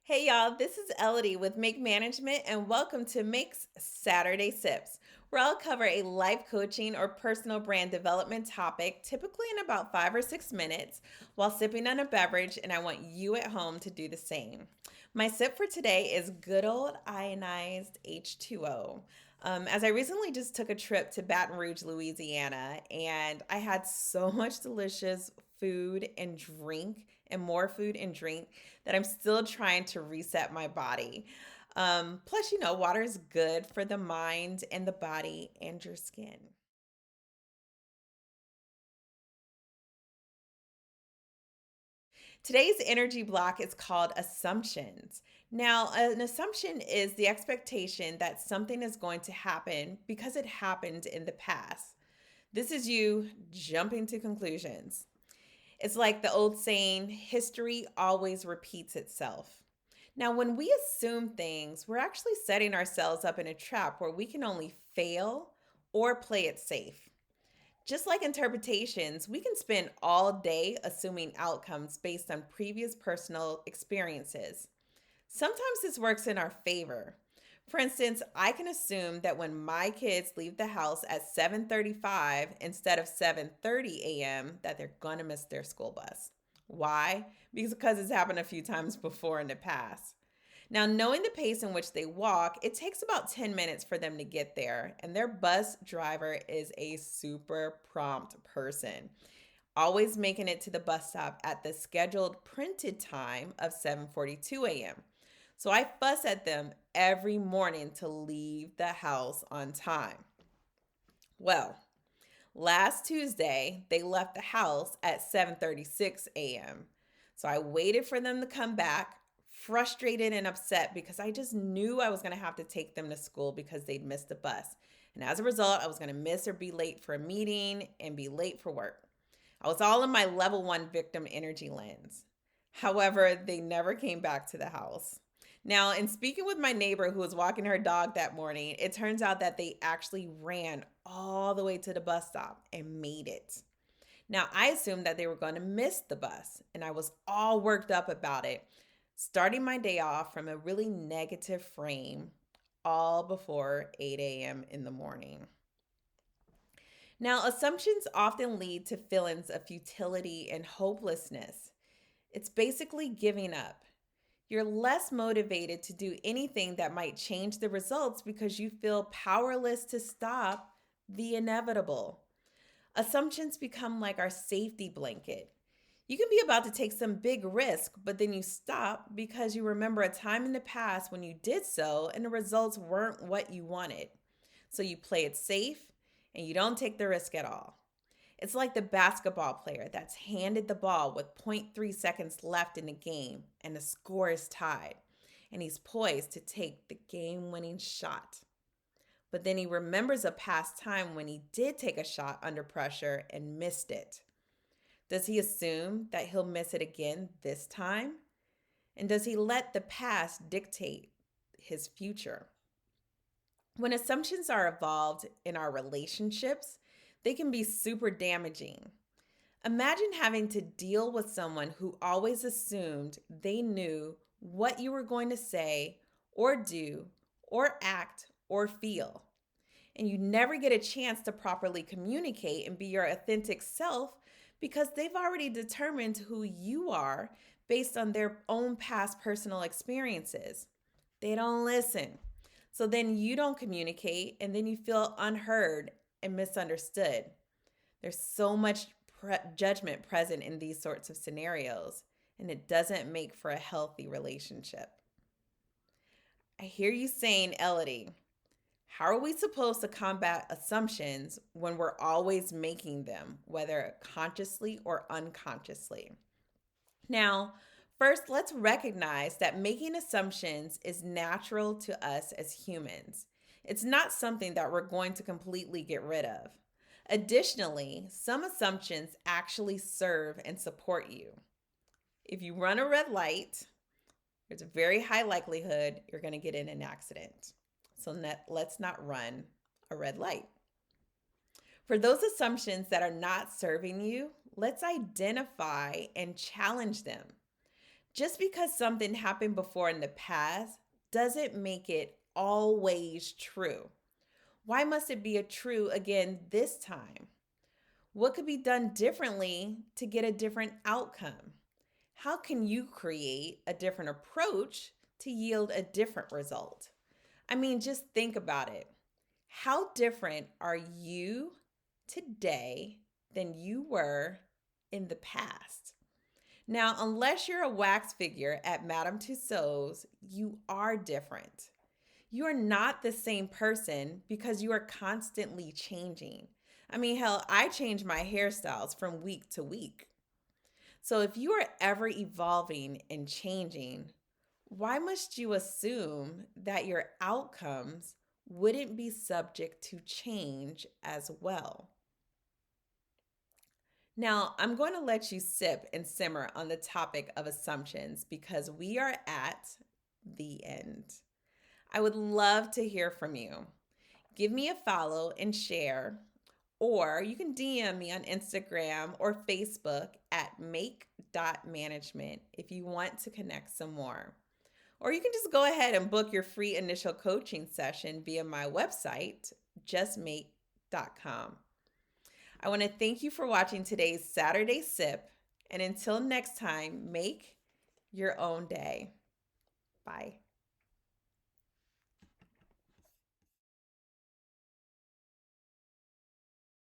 Hey y'all, this is Elodie with MAIK Management, and welcome to MAIK's Saturday Sips, where I'll cover a life coaching or personal brand development topic, typically in about 5 or 6 minutes, while sipping on a beverage, and I want you at home to do the same. My sip for today is good old ionized H2O. As I recently just took a trip to Baton Rouge, Louisiana, and I had so much delicious food and drink and more food and drink that I'm still trying to reset my body. Plus, water is good for the mind and the body and your skin. Today's energy block is called assumptions. Now, an assumption is the expectation that something is going to happen because it happened in the past. This is you jumping to conclusions. It's like the old saying, history always repeats itself. Now, when we assume things, we're actually setting ourselves up in a trap where we can only fail or play it safe. Just like interpretations, we can spend all day assuming outcomes based on previous personal experiences. Sometimes this works in our favor. For instance, I can assume that when my kids leave the house at 7:35 instead of 7:30 a.m. that they're going to miss their school bus. Why? Because it's happened a few times before in the past. Now, knowing the pace in which they walk, it takes about 10 minutes for them to get there, and their bus driver is a super prompt person, always making it to the bus stop at the scheduled printed time of 7:42 a.m. So I fuss at them every morning to leave the house on time. Well, last Tuesday, they left the house at 7:36 a.m. So I waited for them to come back, frustrated and upset because I just knew I was going to have to take them to school because they'd missed the bus. And as a result, I was going to miss or be late for a meeting and be late for work. I was all in my level 1 victim energy lens. However, they never came back to the house. Now, in speaking with my neighbor who was walking her dog that morning, it turns out that they actually ran all the way to the bus stop and made it. Now, I assumed that they were going to miss the bus, and I was all worked up about it, starting my day off from a really negative frame all before 8 a.m. in the morning. Now, assumptions often lead to feelings of futility and hopelessness. It's basically giving up. You're less motivated to do anything that might change the results because you feel powerless to stop the inevitable. Assumptions become like our safety blanket. You can be about to take some big risk, but then you stop because you remember a time in the past when you did so and the results weren't what you wanted. So you play it safe and you don't take the risk at all. It's like the basketball player that's handed the ball with zero point 0.3 seconds left in the game and the score is tied, and he's poised to take the game winning shot. But then he remembers a past time when he did take a shot under pressure and missed it. Does he assume that he'll miss it again this time? And does he let the past dictate his future? When assumptions are involved in our relationships, they can be super damaging. Imagine having to deal with someone who always assumed they knew what you were going to say or do or act or feel. And you never get a chance to properly communicate and be your authentic self because they've already determined who you are based on their own past personal experiences. They don't listen. So then you don't communicate and then you feel unheard and misunderstood. There's so much judgment present in these sorts of scenarios, and it doesn't make for a healthy relationship. I hear you saying, Elodie, how are we supposed to combat assumptions when we're always making them, whether consciously or unconsciously? Now, first, let's recognize that making assumptions is natural to us as humans. It's not something that we're going to completely get rid of. Additionally, some assumptions actually serve and support you. If you run a red light, there's a very high likelihood you're going to get in an accident. So let's not run a red light. For those assumptions that are not serving you, let's identify and challenge them. Just because something happened before in the past doesn't make it always true. Why must it be a true again this time? What could be done differently to get a different outcome? How can you create a different approach to yield a different result? I mean, just think about it. How different are you today than you were in the past? Now, unless you're a wax figure at Madame Tussauds, you are different. You are not the same person because you are constantly changing. I mean, hell, I change my hairstyles from week to week. So if you are ever evolving and changing, why must you assume that your outcomes wouldn't be subject to change as well? Now, I'm going to let you sip and simmer on the topic of assumptions because we are at the end. I would love to hear from you. Give me a follow and share, or you can DM me on Instagram or Facebook at MAIK.management if you want to connect some more. Or you can just go ahead and book your free initial coaching session via my website, justmaik.com. I want to thank you for watching today's Saturday Sip. And until next time, make your own day. Bye.